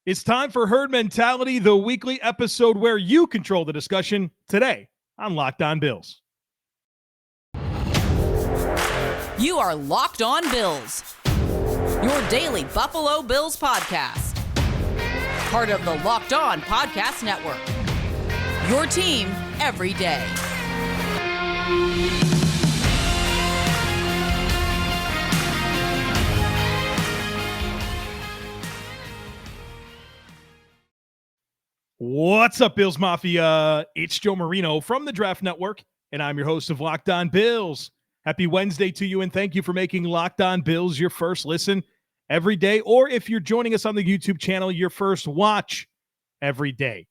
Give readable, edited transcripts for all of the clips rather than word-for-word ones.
It's time for Herd Mentality, the weekly episode where you control the discussion today on Locked On Bills. You are Locked On Bills, your daily Buffalo Bills podcast. Part of the Locked On Podcast Network, your team every day. What's up, Bills Mafia? It's Joe Marino from the Draft Network, and I'm your host of Locked On Bills. Happy Wednesday to you, and thank you for making Locked On Bills your first listen every day, or if you're joining us on the YouTube channel, your first watch every day.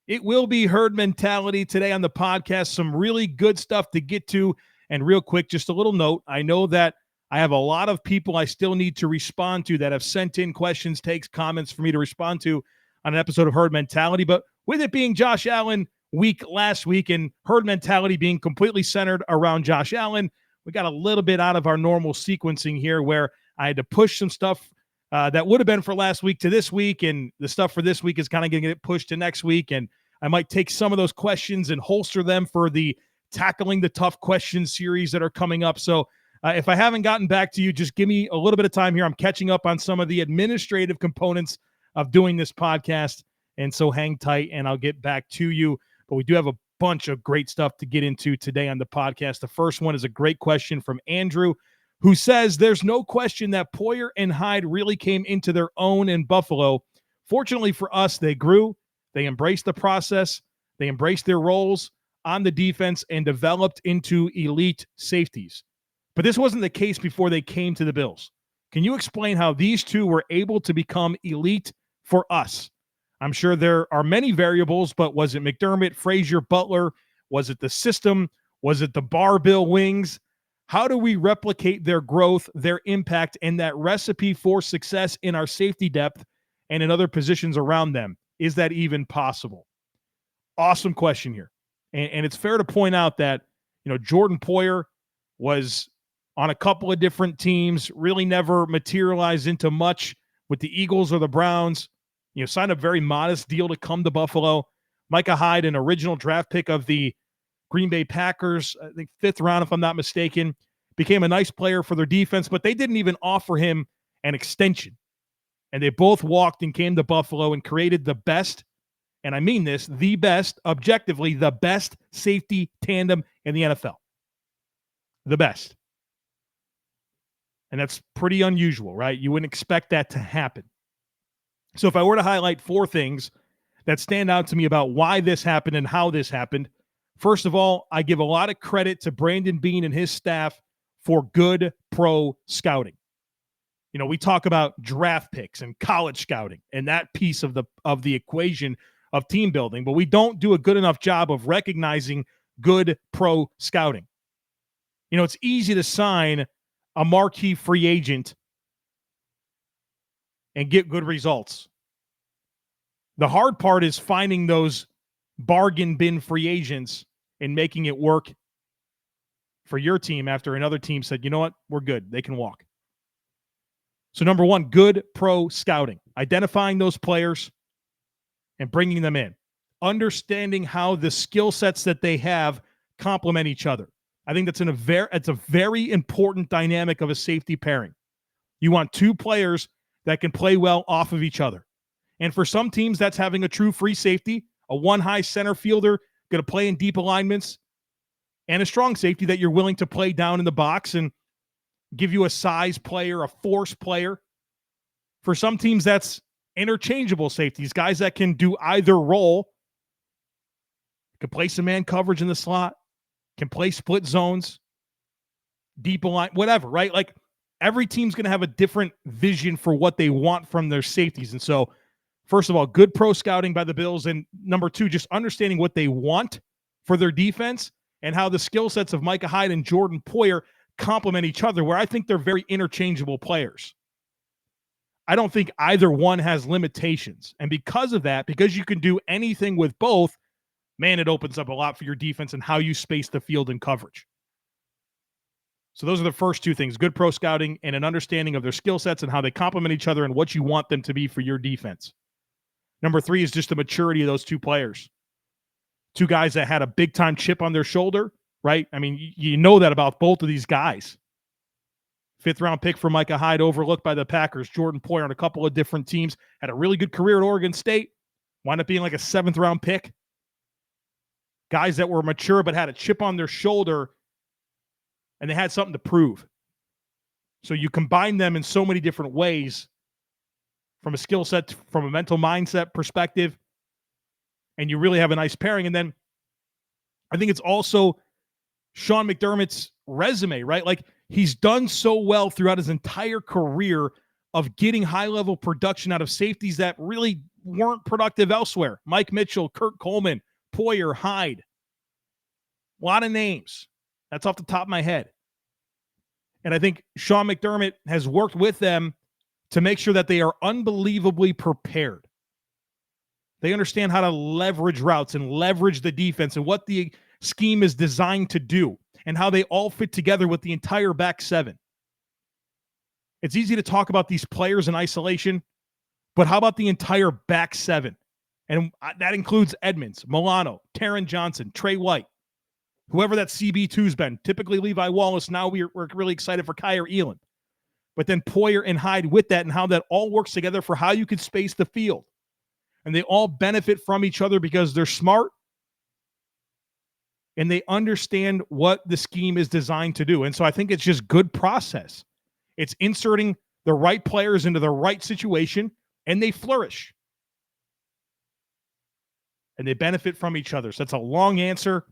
It will be Herd Mentality today on the podcast. Some really good stuff to get to, and real quick, just a little note. I know that I have a lot of people I still need to respond to that have sent in questions, takes, comments for me to respond to on an episode of Herd Mentality, but with it being Josh Allen week last week and Herd Mentality being completely centered around Josh Allen, we got a little bit out of our normal sequencing here where I had to push some stuff that would have been for last week to this week, and the stuff for this week is kind of going to get pushed to next week, and I might take some of those questions and holster them for the Tackling the Tough Questions series that are coming up. So if I haven't gotten back to you, just give me a little bit of time here. I'm catching up on some of the administrative components of doing this podcast, and so hang tight and I'll get back to you. But we do have a bunch of great stuff to get into today on the podcast. The first one is a great question from Andrew, who says there's no question that Poyer and Hyde really came into their own in Buffalo. Fortunately for us, they grew, they embraced the process, they embraced their roles on the defense and developed into elite safeties. But this wasn't the case before they came to the Bills. Can you explain how these two were able to become elite for us? I'm sure there are many variables, but was it McDermott, Frazier, Butler? Was it the system? Was it the barbell wings? How do we replicate their growth, their impact, and that recipe for success in our safety depth and in other positions around them? Is that even possible? Awesome question here. And it's fair to point out that, Jordan Poyer was on a couple of different teams, really never materialized into much with the Eagles or the Browns. Signed a very modest deal to come to Buffalo. Micah Hyde, an original draft pick of the Green Bay Packers, I think 5th round, if I'm not mistaken, became a nice player for their defense, but they didn't even offer him an extension. And they both walked and came to Buffalo and created the best, and I mean this, the best, objectively, the best safety tandem in the NFL. The best. And that's pretty unusual, right? You wouldn't expect that to happen. So if I were to highlight 4 things that stand out to me about why this happened and how this happened, first of all, I give a lot of credit to Brandon Beane and his staff for good pro scouting. We talk about draft picks and college scouting and that piece of the equation of team building, but we don't do a good enough job of recognizing good pro scouting. It's easy to sign a marquee free agent and get good results. The hard part is finding those bargain bin free agents and making it work for your team after another team said, you know what, we're good. They can walk. So number one, good pro scouting, identifying those players and bringing them in, understanding how the skill sets that they have complement each other. I think that's it's a very important dynamic of a safety pairing. You want 2 players that can play well off of each other. And for some teams, that's having a true free safety, a 1 high center fielder going to play in deep alignments, and a strong safety that you're willing to play down in the box and give you a size player, a force player. For some teams, that's interchangeable safeties, guys that can do either role, can play some man coverage in the slot, can play split zones, deep align, whatever, right? Like every team's going to have a different vision for what they want from their safeties. And so, first of all, good pro scouting by the Bills. And number 2, just understanding what they want for their defense and how the skill sets of Micah Hyde and Jordan Poyer complement each other, where I think they're very interchangeable players. I don't think either one has limitations. And because of that, because you can do anything with both, man, it opens up a lot for your defense and how you space the field in coverage. So those are the first 2 things, good pro scouting and an understanding of their skill sets and how they complement each other and what you want them to be for your defense. Number 3 is just the maturity of those two players. Two guys that had a big-time chip on their shoulder, right? I mean, you know that about both of these guys. 5th-round pick for Micah Hyde, overlooked by the Packers. Jordan Poyer on a couple of different teams. Had a really good career at Oregon State. Wound up being like a 7th-round pick. Guys that were mature but had a chip on their shoulder, and they had something to prove. So you combine them in so many different ways, from a skill set, from a mental mindset perspective, and you really have a nice pairing. And then I think it's also Sean McDermott's resume, right? Like, he's done so well throughout his entire career of getting high-level production out of safeties that really weren't productive elsewhere. Mike Mitchell, Kurt Coleman, Poyer, Hyde. A lot of names. That's off the top of my head. And I think Sean McDermott has worked with them to make sure that they are unbelievably prepared. They understand how to leverage routes and leverage the defense and what the scheme is designed to do and how they all fit together with the entire back 7. It's easy to talk about these players in isolation, but how about the entire back 7? And that includes Edmunds, Milano, Taron Johnson, Trey White, whoever that CB2's been, typically Levi Wallace. Now we're really excited for Kyer Elam. But then Poyer and Hyde with that, and how that all works together for how you can space the field. And they all benefit from each other because they're smart and they understand what the scheme is designed to do. And so I think it's just good process. It's inserting the right players into the right situation, and they flourish. And they benefit from each other. So that's a long answer.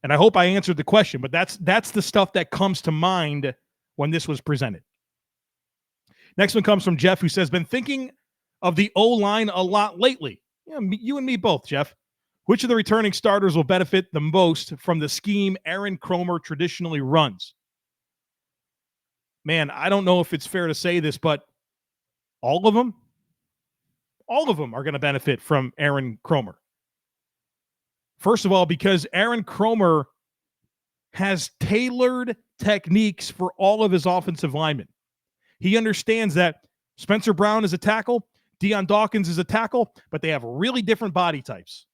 And I hope I answered the question, but that's the stuff that comes to mind when this was presented. Next one comes from Jeff, who says, been thinking of the O-line a lot lately. Yeah, you and me both, Jeff. Which of the returning starters will benefit the most from the scheme Aaron Kromer traditionally runs? Man, I don't know if it's fair to say this, but all of them are going to benefit from Aaron Kromer. First of all, because Aaron Kromer has tailored techniques for all of his offensive linemen. He understands that Spencer Brown is a tackle, Deion Dawkins is a tackle, but they have really different body types.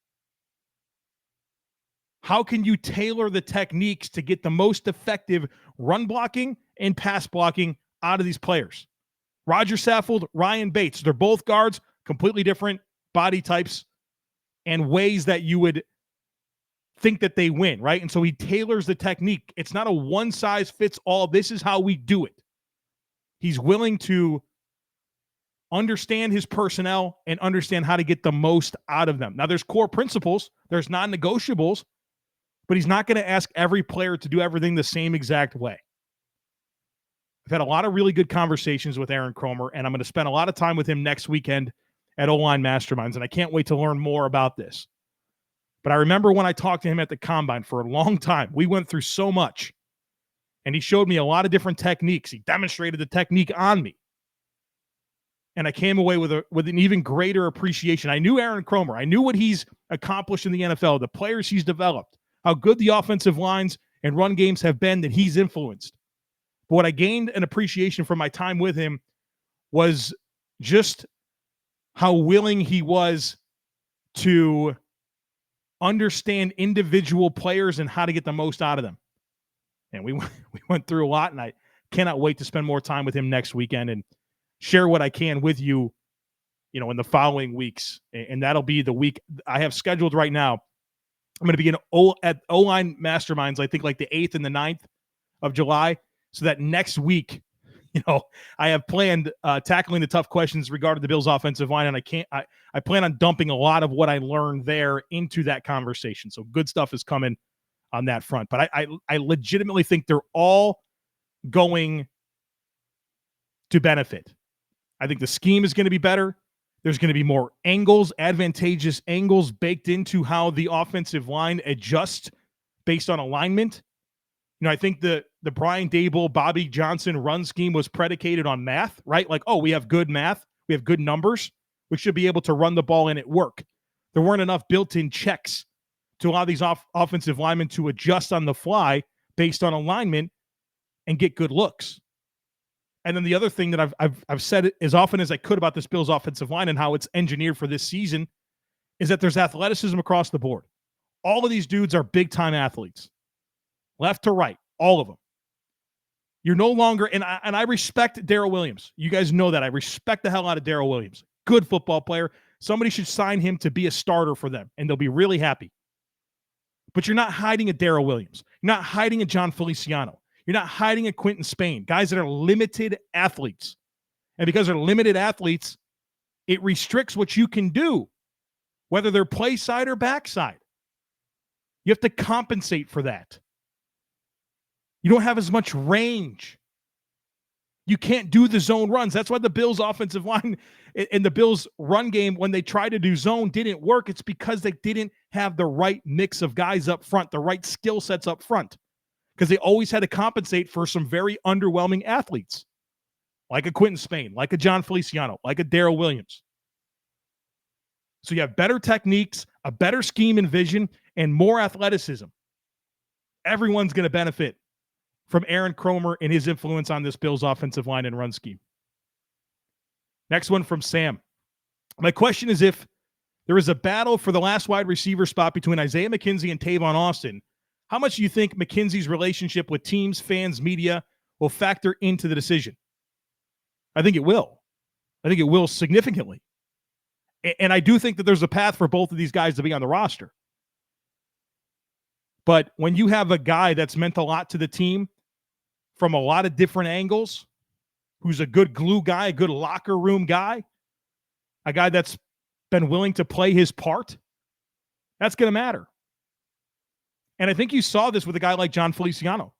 How can you tailor the techniques to get the most effective run blocking and pass blocking out of these players? Roger Saffold, Ryan Bates, they're both guards, completely different body types and ways that you would think that they win, right? And so he tailors the technique. It's not a one-size-fits-all. This is how we do it. He's willing to understand his personnel and understand how to get the most out of them. Now, there's core principles. There's non-negotiables, but he's not going to ask every player to do everything the same exact way. I've had a lot of really good conversations with Aaron Kromer, and I'm going to spend a lot of time with him next weekend at O-Line Masterminds, and I can't wait to learn more about this. But I remember when I talked to him at the Combine for a long time, we went through so much, and he showed me a lot of different techniques. He demonstrated the technique on me. And I came away with an even greater appreciation. I knew Aaron Kromer. I knew what he's accomplished in the NFL, the players he's developed, how good the offensive lines and run games have been that he's influenced. But what I gained an appreciation from my time with him was just how willing he was to understand individual players and how to get the most out of them. And we went through a lot, and I cannot wait to spend more time with him next weekend and share what I can with you, in the following weeks. And that'll be the week I have scheduled right now. I'm going to be at O-Line Masterminds, I think like the 8th and the 9th of July. So that next week, I have planned tackling the tough questions regarding the Bills' offensive line, and I plan on dumping a lot of what I learned there into that conversation. So good stuff is coming on that front. But I legitimately think they're all going to benefit. I think the scheme is going to be better. There's going to be more angles, advantageous angles baked into how the offensive line adjusts based on alignment. I think the Brian Daboll, Bobby Johnson run scheme was predicated on math, right? Like, oh, we have good math. We have good numbers. We should be able to run the ball and it work. There weren't enough built-in checks to allow these offensive linemen to adjust on the fly based on alignment and get good looks. And then the other thing that I've said it as often as I could about this Bills offensive line and how it's engineered for this season is that there's athleticism across the board. All of these dudes are big-time athletes. Left to right, all of them. You're no longer, and I respect Darrell Williams. You guys know that. I respect the hell out of Darrell Williams. Good football player. Somebody should sign him to be a starter for them, and they'll be really happy. But you're not hiding a Darrell Williams. You're not hiding a John Feliciano. You're not hiding a Quinton Spain. Guys that are limited athletes. And because they're limited athletes, it restricts what you can do, whether they're play side or backside. You have to compensate for that. You don't have as much range. You can't do the zone runs. That's why the Bills' offensive line and the Bills' run game, when they tried to do zone, didn't work. It's because they didn't have the right mix of guys up front, the right skill sets up front, because they always had to compensate for some very underwhelming athletes, like a Quinton Spain, like a John Feliciano, like a Darrell Williams. So you have better techniques, a better scheme and vision, and more athleticism. Everyone's going to benefit from Aaron Kromer and his influence on this Bills offensive line and run scheme. Next one from Sam. My question is, if there is a battle for the last wide receiver spot between Isaiah McKenzie and Tavon Austin, how much do you think McKenzie's relationship with teams, fans, media will factor into the decision? I think it will. I think it will significantly. And I do think that there's a path for both of these guys to be on the roster. But when you have a guy that's meant a lot to the team from a lot of different angles, who's a good glue guy, a good locker room guy, a guy that's been willing to play his part, that's going to matter. And I think you saw this with a guy like John Feliciano.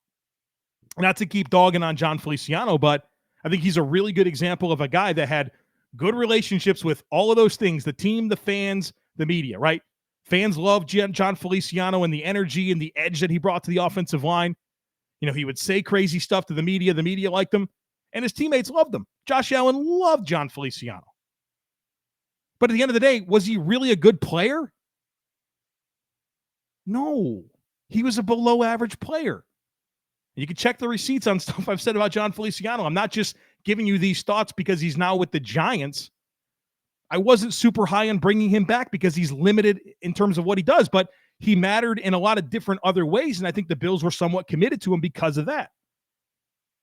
Not to keep dogging on John Feliciano, but I think he's a really good example of a guy that had good relationships with all of those things, the team, the fans, the media, right? Fans loved John Feliciano and the energy and the edge that he brought to the offensive line. You know, he would say crazy stuff to the media. The media liked him, and his teammates loved him. Josh Allen loved John Feliciano. But at the end of the day, was he really a good player? No. He was a below-average player. You can check the receipts on stuff I've said about John Feliciano. I'm not just giving you these thoughts because he's now with the Giants. I wasn't super high on bringing him back because he's limited in terms of what he does, but he mattered in a lot of different other ways, and I think the Bills were somewhat committed to him because of that.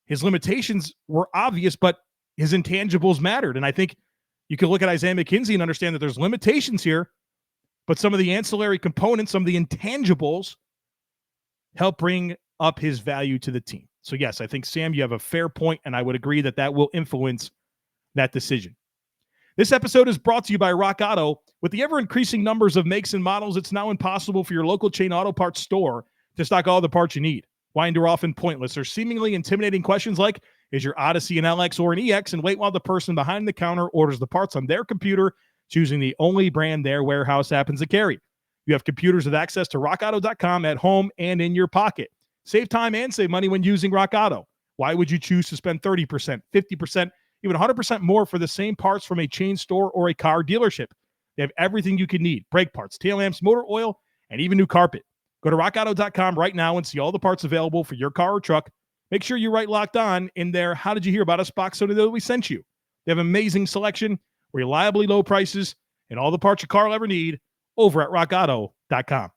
His limitations were obvious, but his intangibles mattered, and I think you can look at Isaiah McKenzie and understand that there's limitations here, but some of the ancillary components, some of the intangibles help bring up his value to the team. So yes, I think, Sam, you have a fair point, and I would agree that that will influence that decision. This episode is brought to you by Rock Auto. With the ever-increasing numbers of makes and models, it's now impossible for your local chain auto parts store to stock all the parts you need. Why endure often pointless or seemingly intimidating questions like, is your Odyssey an LX or an EX? And wait while the person behind the counter orders the parts on their computer, choosing the only brand their warehouse happens to carry. You have computers with access to rockauto.com at home and in your pocket. Save time and save money when using Rock Auto. Why would you choose to spend 30%, 50%, even 100% more for the same parts from a chain store or a car dealership? They have everything you can need: brake parts, tail lamps, motor oil, and even new carpet. Go to rockauto.com right now and see all the parts available for your car or truck. Make sure you write Locked On in there. How did you hear about us box so they know that we sent you? They have amazing selection, reliably low prices, and all the parts your car will ever need over at rockauto.com.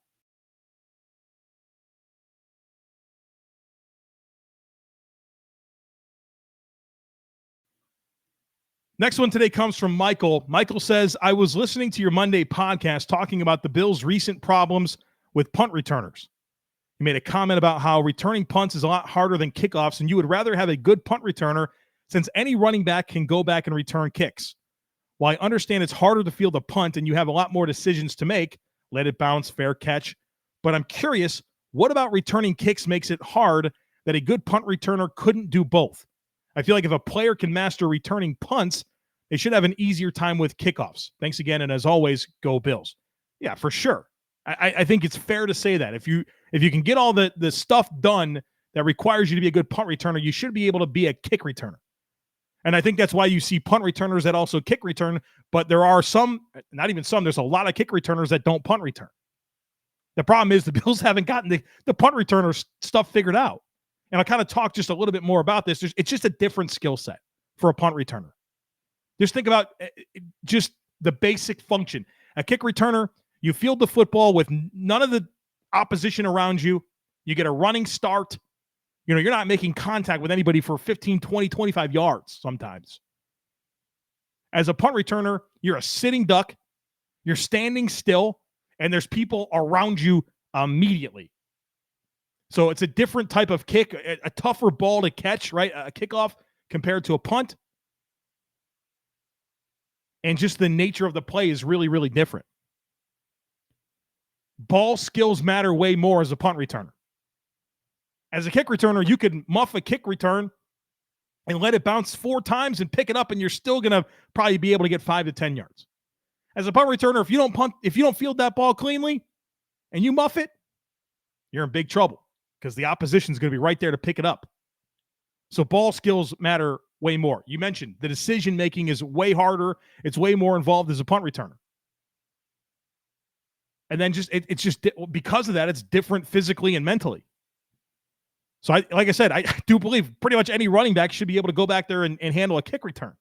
Next one today comes from Michael. Michael says, I was listening to your Monday podcast talking about the Bills' recent problems with punt returners. You made a comment about how returning punts is a lot harder than kickoffs, and you would rather have a good punt returner since any running back can go back and return kicks. While I understand it's harder to field a punt and you have a lot more decisions to make, let it bounce, fair catch, but I'm curious, what about returning kicks makes it hard that a good punt returner couldn't do both? I feel like if a player can master returning punts, they should have an easier time with kickoffs. Thanks again, and as always, go Bills. Yeah, for sure. I think it's fair to say that. If you can get all the stuff done that requires you to be a good punt returner, you should be able to be a kick returner. And I think that's why you see punt returners that also kick return, but there are some, not even some, there's a lot of kick returners that don't punt return. The problem is the Bills haven't gotten the punt returner stuff figured out. and I'll kind of talk just a little bit more about this. It's just a different skill set for a punt returner. Just think about just the basic function. A kick returner, you field the football with none of the opposition around you. You get a running start. You're not making contact with anybody for 15, 20, 25 yards sometimes. As a punt returner, you're a sitting duck. You're standing still, and there's people around you immediately. So it's a different type of kick, a tougher ball to catch, right? A kickoff compared to a punt. And just the nature of the play is really, really different. Ball skills matter way more as a punt returner. As a kick returner, you could muff a kick return and let it bounce 4 times and pick it up, and you're still going to probably be able to get 5 to 10 yards. As a punt returner, if you don't field that ball cleanly and you muff it, you're in big trouble because the opposition is going to be right there to pick it up. So ball skills matter way more. You mentioned the decision-making is way harder. It's way more involved as a punt returner. And then it's just because of that, it's different physically and mentally. So like I said, I do believe pretty much any running back should be able to go back there and handle a kick return.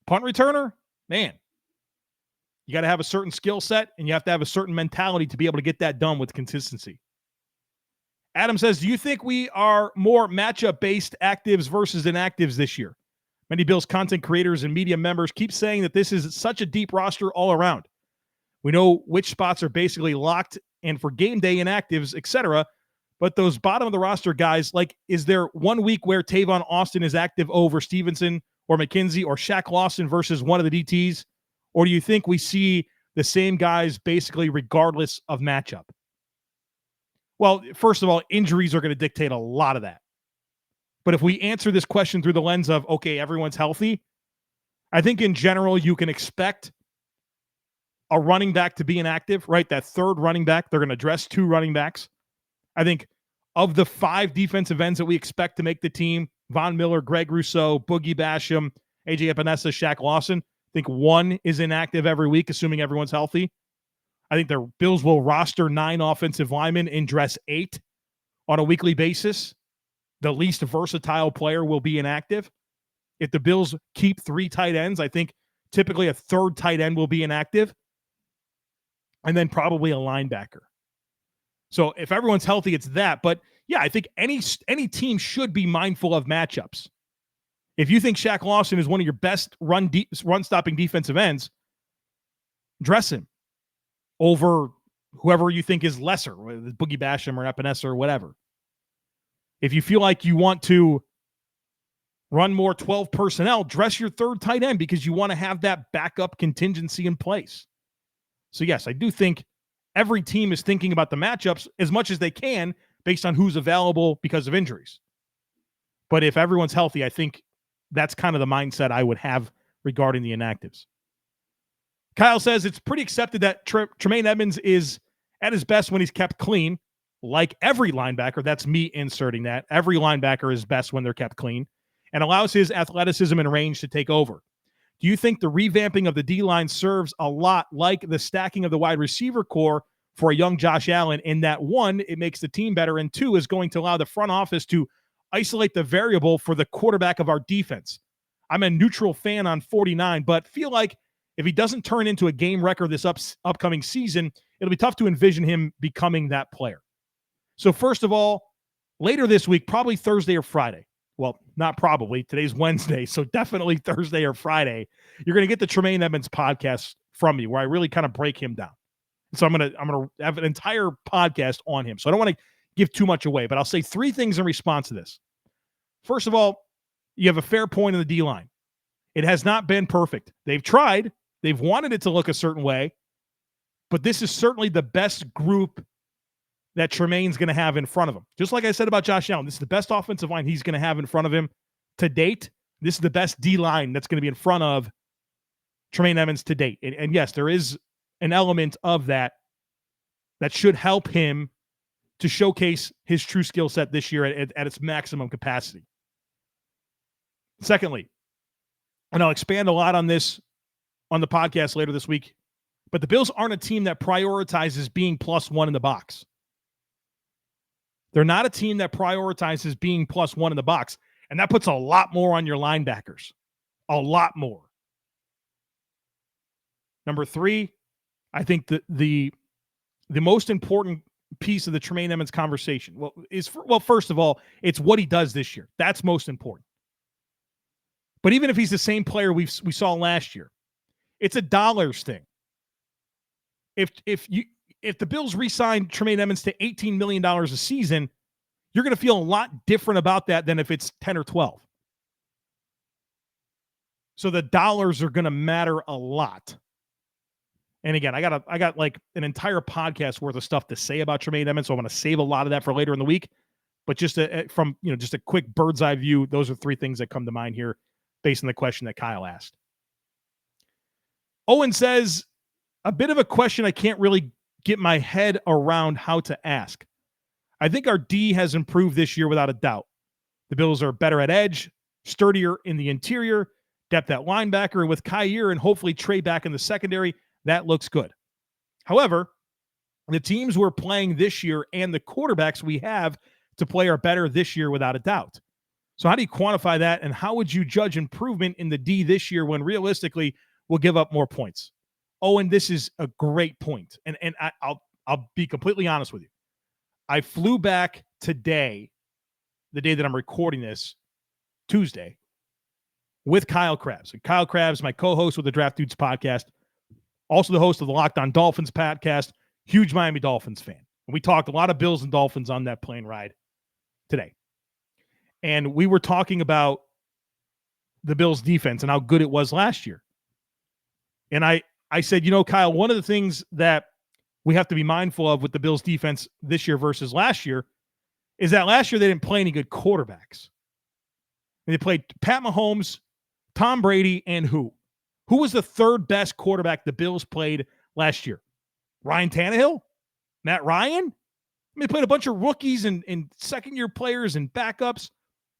Punt returner, man, you got to have a certain skill set and you have to have a certain mentality to be able to get that done with consistency. Adam says, do you think we are more matchup-based actives versus inactives this year? Many Bills content creators and media members keep saying that this is such a deep roster all around. We know which spots are basically locked and for game day inactives, etc. But those bottom of the roster guys, like, is there one week where Tavon Austin is active over Stevenson or McKenzie or Shaq Lawson versus one of the DTs? Or do you think we see the same guys basically regardless of matchup? Well, first of all, injuries are going to dictate a lot of that. But if we answer this question through the lens of, okay, everyone's healthy, I think in general you can expect a running back to be inactive, right? That third running back, they're going to dress 2 running backs. I think of the 5 defensive ends that we expect to make the team, Von Miller, Greg Rousseau, Boogie Basham, AJ Epinesa, Shaq Lawson, I think 1 is inactive every week, assuming everyone's healthy. I think the Bills will roster 9 offensive linemen and dress 8 on a weekly basis. The least versatile player will be inactive. If the Bills keep 3 tight ends, I think typically a third tight end will be inactive. And then probably a linebacker. So if everyone's healthy, it's that. But yeah, I think any team should be mindful of matchups. If you think Shaq Lawson is one of your best run-stopping defensive ends, dress him over whoever you think is lesser, Boogie Basham or Epinesa or whatever. If you feel like you want to run more 12 personnel, dress your third tight end because you want to have that backup contingency in place. So yes, I do think every team is thinking about the matchups as much as they can based on who's available because of injuries. But if everyone's healthy, I think that's kind of the mindset I would have regarding the inactives. Kyle says it's pretty accepted that Tremaine Edmunds is at his best when he's kept clean. Like every linebacker, that's me inserting that. Every linebacker is best when they're kept clean and allows his athleticism and range to take over. Do you think the revamping of the D-line serves a lot like the stacking of the wide receiver core for a young Josh Allen in that, 1, it makes the team better, and 2, is going to allow the front office to isolate the variable for the quarterback of our defense? I'm a neutral fan on 49, but feel like if he doesn't turn into a game wrecker this upcoming season, it'll be tough to envision him becoming that player. So first of all, later this week, probably Thursday or Friday. Well, not probably. Today's Wednesday, so definitely Thursday or Friday. You're going to get the Tremaine Edmunds podcast from me, where I really kind of break him down. So I'm gonna have an entire podcast on him. So I don't want to give too much away, but I'll say 3 things in response to this. First of all, you have a fair point in the D-line. It has not been perfect. They've tried. They've wanted it to look a certain way, but this is certainly the best group that Tremaine's going to have in front of him. Just like I said about Josh Allen, this is the best offensive line he's going to have in front of him to date. This is the best D-line that's going to be in front of Tremaine Edmunds to date. And yes, there is an element of that should help him to showcase his true skill set this year at its maximum capacity. Secondly, and I'll expand a lot on this on the podcast later this week, but the Bills aren't a team that prioritizes being +1 in the box. They're not a team that prioritizes being +1 in the box, and that puts a lot more on your linebackers. A lot more. Number 3, I think the most important piece of the Tremaine Edmunds conversation, first of all, it's what he does this year. That's most important. But even if he's the same player we saw last year, it's a dollars thing. If the Bills re-sign Tremaine Edmunds to $18 million a season, you're going to feel a lot different about that than if it's 10 or 12. So the dollars are going to matter a lot. And again, I got like an entire podcast worth of stuff to say about Tremaine Edmunds, so I'm going to save a lot of that for later in the week. But just just a quick bird's eye view, those are 3 things that come to mind here based on the question that Kyle asked. Owen says, a bit of a question I can't really get my head around how to ask. I think our D has improved this year without a doubt. The Bills are better at edge, sturdier in the interior, depth at linebacker, and with Kyer and hopefully Trey back in the secondary, that looks good. However, the teams we're playing this year and the quarterbacks we have to play are better this year without a doubt. So how do you quantify that, and how would you judge improvement in the D this year when realistically we'll give up more points? Owen, this is a great point. And I'll be completely honest with you. I flew back today, the day that I'm recording this, Tuesday, with Kyle Krabs. And Kyle Krabs, my co-host with the Draft Dudes podcast, also the host of the Locked On Dolphins podcast, huge Miami Dolphins fan. And we talked a lot of Bills and Dolphins on that plane ride today. And we were talking about the Bills defense and how good it was last year. And I said, Kyle, one of the things that we have to be mindful of with the Bills defense this year versus last year is that last year they didn't play any good quarterbacks. And they played Pat Mahomes, Tom Brady, and who? Who was the third best quarterback the Bills played last year? Ryan Tannehill? Matt Ryan? They played a bunch of rookies and second-year players and backups.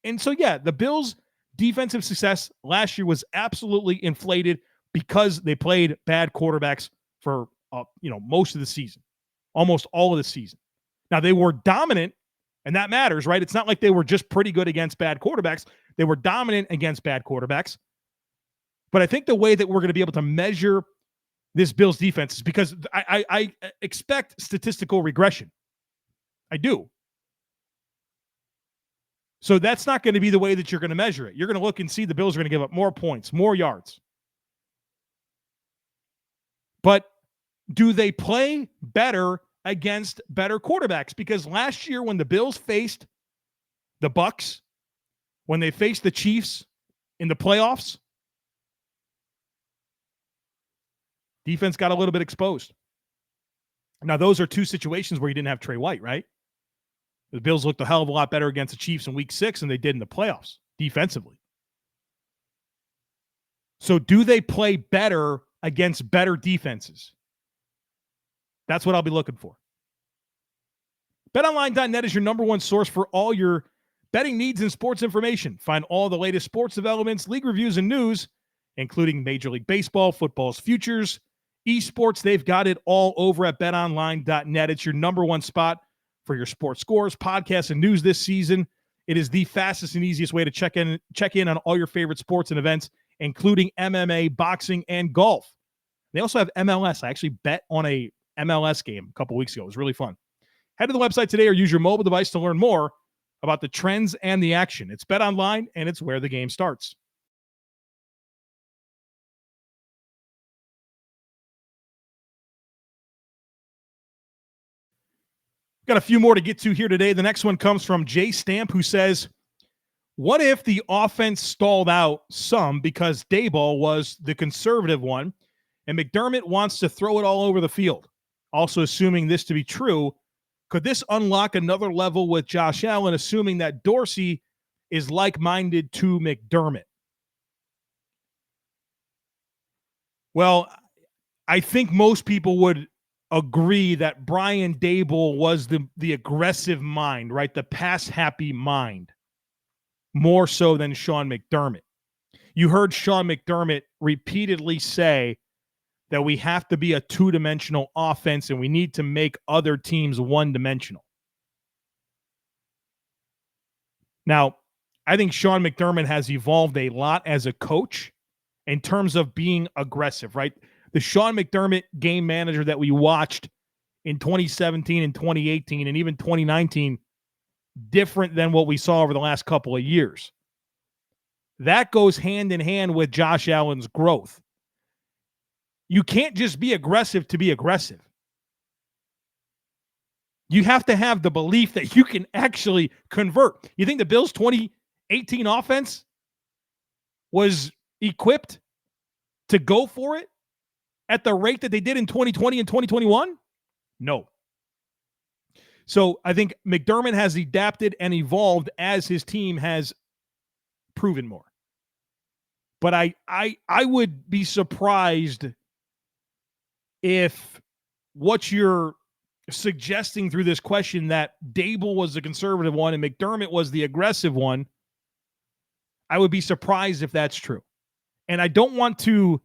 And so, yeah, the Bills' defensive success last year was absolutely inflated because they played bad quarterbacks for most of the season, almost all of the season. Now, they were dominant, and that matters, right? It's not like they were just pretty good against bad quarterbacks. They were dominant against bad quarterbacks. But I think the way that we're going to be able to measure this Bills defense is because I expect statistical regression. I do. So that's not going to be the way that you're going to measure it. You're going to look and see the Bills are going to give up more points, more yards. But do they play better against better quarterbacks? Because last year when the Bills faced the Bucs, when they faced the Chiefs in the playoffs, defense got a little bit exposed. Now, those are 2 situations where you didn't have Trey White, right? The Bills looked a hell of a lot better against the Chiefs in Week 6 than they did in the playoffs defensively. So do they play better against better defenses? That's what I'll be looking for. BetOnline.net is your number one source for all your betting needs and sports information. Find all the latest sports developments, league reviews, and news, including Major League Baseball, football's futures, esports. They've got it all over at betonline.net. It's your number one spot for your sports scores, podcasts, and news this season. It is the fastest and easiest way to check in on all your favorite sports and events, including MMA, boxing, and golf. They also have MLS. I actually bet on a MLS game a couple weeks ago. It was really fun. Head to the website today or use your mobile device to learn more about the trends and the action. It's BetOnline, and it's where the game starts. Got a few more to get to here today. The next one comes from Jay Stamp, who says, what if the offense stalled out some because Daboll was the conservative one and McDermott wants to throw it all over the field? Also, assuming this to be true, could this unlock another level with Josh Allen, assuming that Dorsey is like-minded to McDermott? Well, I think most people would agree that Brian Daboll was the aggressive mind, right? The pass-happy mind, more so than Sean McDermott. You heard Sean McDermott repeatedly say that we have to be a two-dimensional offense and we need to make other teams one-dimensional. Now, I think Sean McDermott has evolved a lot as a coach in terms of being aggressive, right? The Sean McDermott game manager that we watched in 2017 and 2018 and even 2019, different than what we saw over the last couple of years. That goes hand in hand with Josh Allen's growth. You can't just be aggressive to be aggressive. You have to have the belief that you can actually convert. You think the Bills' 2018 offense was equipped to go for it at the rate that they did in 2020 and 2021? No. So I think McDermott has adapted and evolved as his team has proven more. But I would be surprised if what you're suggesting through this question, that Dable was the conservative one and McDermott was the aggressive one, I would be surprised if that's true. And I don't want this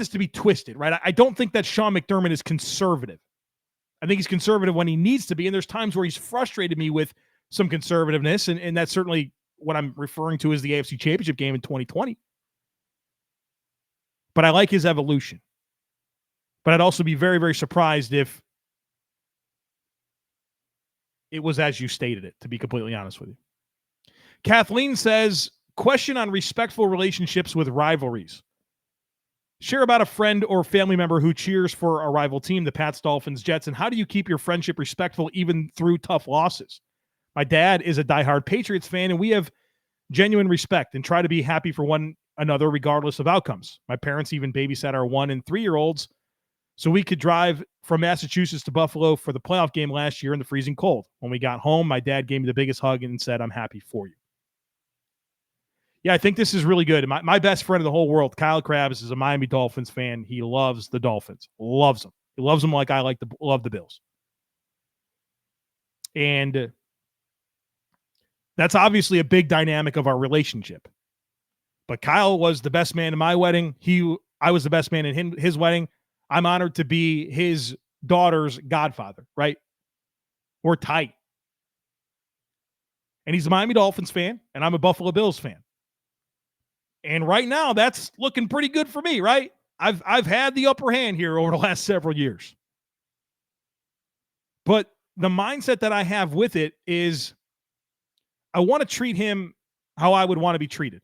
to be twisted, right? I don't think that Sean McDermott is conservative. I think he's conservative when he needs to be, and there's times where he's frustrated me with some conservativeness, and that's certainly what I'm referring to as the AFC Championship game in 2020. But I like his evolution. But I'd also be very, very surprised if it was as you stated it, to be completely honest with you. Kathleen says, question on respectful relationships with rivalries. Share about a friend or family member who cheers for a rival team, the Pats, Dolphins, Jets, and how do you keep your friendship respectful even through tough losses? My dad is a diehard Patriots fan, and we have genuine respect and try to be happy for one another regardless of outcomes. My parents even babysat our 1- and 3-year-olds so we could drive from Massachusetts to Buffalo for the playoff game last year in the freezing cold. When we got home, my dad gave me the biggest hug and said, I'm happy for you. Yeah, I think this is really good. My best friend in the whole world, Kyle Krabs, is a Miami Dolphins fan. He loves the Dolphins. Loves them. He loves them like I love the Bills. And that's obviously a big dynamic of our relationship. But Kyle was the best man in my wedding. I was the best man in his wedding. I'm honored to be his daughter's godfather, right? We're tight. And he's a Miami Dolphins fan, and I'm a Buffalo Bills fan. And right now, that's looking pretty good for me, right? I've had the upper hand here over the last several years. But the mindset that I have with it is I want to treat him how I would want to be treated.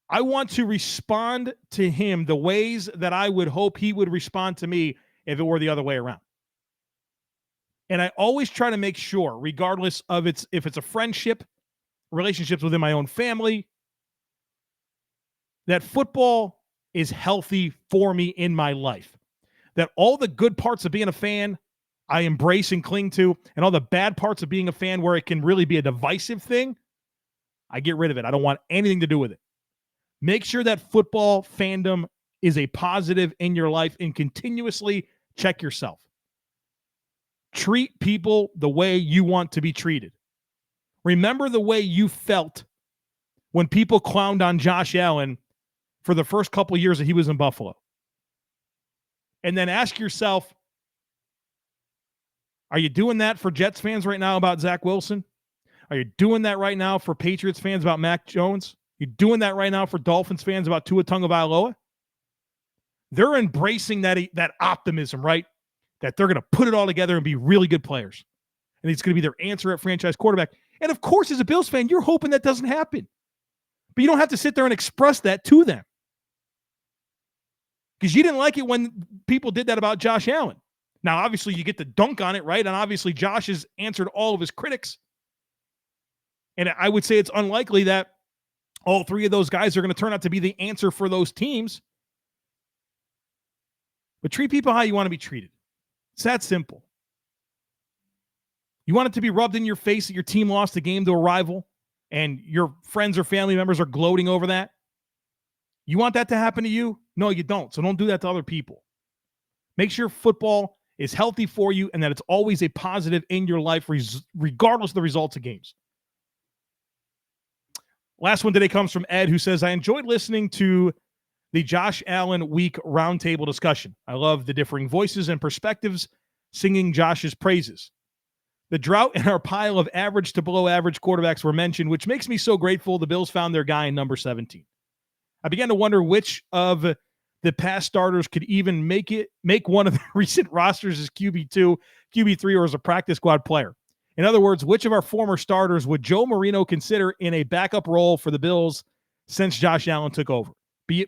I want to respond to him the ways that I would hope he would respond to me if it were the other way around. And I always try to make sure, regardless of if it's a friendship, relationships within my own family, that football is healthy for me in my life. That all the good parts of being a fan, I embrace and cling to, and all the bad parts of being a fan where it can really be a divisive thing, I get rid of it. I don't want anything to do with it. Make sure that football fandom is a positive in your life and continuously check yourself. Treat people the way you want to be treated. Remember the way you felt when people clowned on Josh Allen for the first couple of years that he was in Buffalo. And then ask yourself, are you doing that for Jets fans right now about Zach Wilson? Are you doing that right now for Patriots fans about Mac Jones? You're doing that right now for Dolphins fans about Tua Tagovailoa? They're embracing that optimism, right? That they're going to put it all together and be really good players. And it's going to be their answer at franchise quarterback. And of course, as a Bills fan, you're hoping that doesn't happen. But you don't have to sit there and express that to them. Because you didn't like it when people did that about Josh Allen. Now, obviously, you get to dunk on it, right? And obviously, Josh has answered all of his critics. And I would say it's unlikely that all three of those guys are going to turn out to be the answer for those teams. But treat people how you want to be treated. It's that simple. You want it to be rubbed in your face that your team lost a game to a rival and your friends or family members are gloating over that? You want that to happen to you? No, you don't. So don't do that to other people. Make sure football is healthy for you and that it's always a positive in your life, regardless of the results of games. Last one today comes from Ed, who says, I enjoyed listening to the Josh Allen week roundtable discussion. I love the differing voices and perspectives singing Josh's praises. The drought in our pile of average to below average quarterbacks were mentioned, which makes me so grateful the Bills found their guy in number 17. I began to wonder which of the past starters could even make one of the recent rosters as QB2, QB3, or as a practice squad player. In other words, which of our former starters would Joe Marino consider in a backup role for the Bills since Josh Allen took over?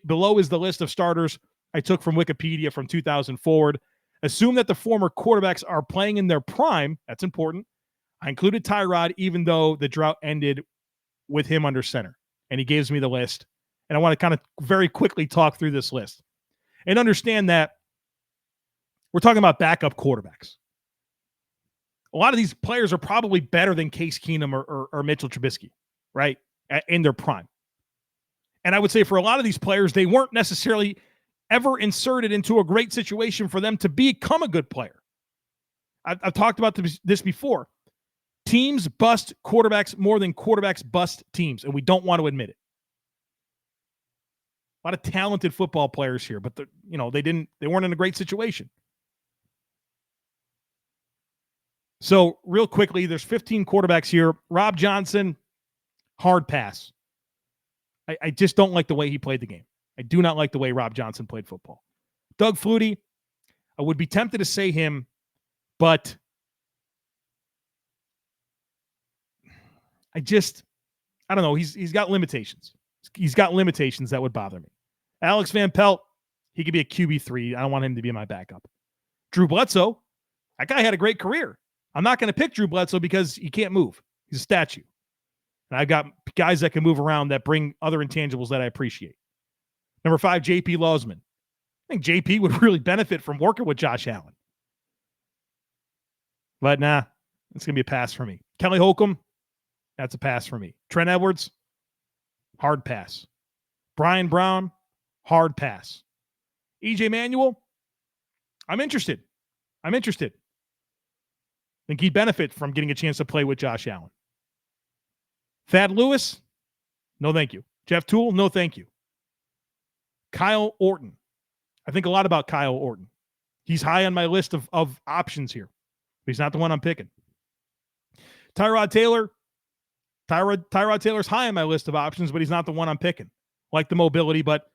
Below is the list of starters I took from Wikipedia from 2000 forward. Assume that the former quarterbacks are playing in their prime. That's important. I included Tyrod, even though the drought ended with him under center. And he gives me the list. And I want to kind of very quickly talk through this list and understand that we're talking about backup quarterbacks. A lot of these players are probably better than Case Keenum or Mitchell Trubisky, right, in their prime. And I would say for a lot of these players, they weren't necessarily ever inserted into a great situation for them to become a good player. I've talked about this before. Teams bust quarterbacks more than quarterbacks bust teams, and we don't want to admit it. A lot of talented football players here, but they weren't in a great situation. So real quickly, there's 15 quarterbacks here. Rob Johnson, hard pass. I just don't like the way he played the game. I do not like the way Rob Johnson played football. Doug Flutie, I would be tempted to say him, but I don't know. He's got limitations. He's got limitations that would bother me. Alex Van Pelt, he could be a QB3. I don't want him to be my backup. Drew Bledsoe, that guy had a great career. I'm not going to pick Drew Bledsoe because he can't move. He's a statue. And I've got guys that can move around that bring other intangibles that I appreciate. Number 5, JP Losman. I think JP would really benefit from working with Josh Allen. But nah, it's going to be a pass for me. Kelly Holcomb, that's a pass for me. Trent Edwards, hard pass. Brian Brown, hard pass. EJ Manuel, I'm interested. I think he'd benefit from getting a chance to play with Josh Allen. Thad Lewis, no thank you. Jeff Toole, no thank you. Kyle Orton. I think a lot about Kyle Orton. He's high on my list of options here. But he's not the one I'm picking. Tyrod Taylor. Tyrod Taylor's high on my list of options, but he's not the one I'm picking. Like the mobility, but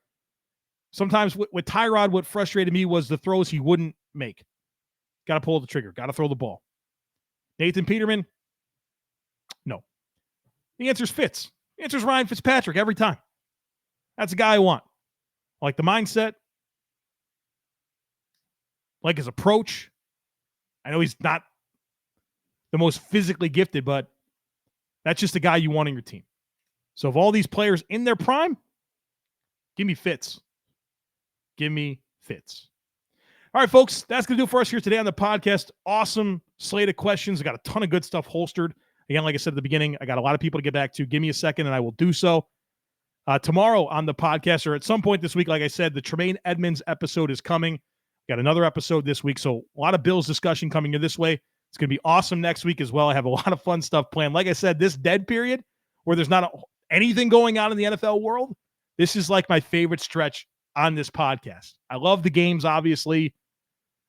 sometimes with Tyrod, what frustrated me was the throws he wouldn't make. Got to pull the trigger. Got to throw the ball. Nathan Peterman, no. The answer's Fitz. The answer's Ryan Fitzpatrick every time. That's the guy I want. I like the mindset. Like his approach. I know he's not the most physically gifted, but that's just the guy you want on your team. So of all these players in their prime, give me Fitz. Give me Fitz. All right, folks, that's going to do it for us here today on the podcast. Awesome slate of questions. I got a ton of good stuff holstered. Again, like I said at the beginning, I got a lot of people to get back to. Give me a second, and I will do so. Tomorrow on the podcast, or at some point this week, like I said, the Tremaine Edmunds episode is coming. Got another episode this week, so a lot of Bills discussion coming in this way. It's going to be awesome next week as well. I have a lot of fun stuff planned. Like I said, this dead period where there's not anything going on in the NFL world, this is like my favorite stretch on this podcast. I love the games, obviously.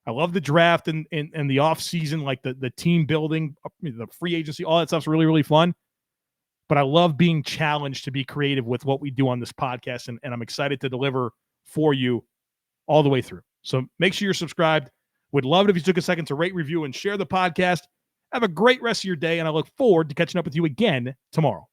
I love the draft and the offseason, like the team building, the free agency, all that stuff's really, really fun. But I love being challenged to be creative with what we do on this podcast, and I'm excited to deliver for you all the way through. So make sure you're subscribed. Would love it if you took a second to rate, review, and share the podcast. Have a great rest of your day, and I look forward to catching up with you again tomorrow.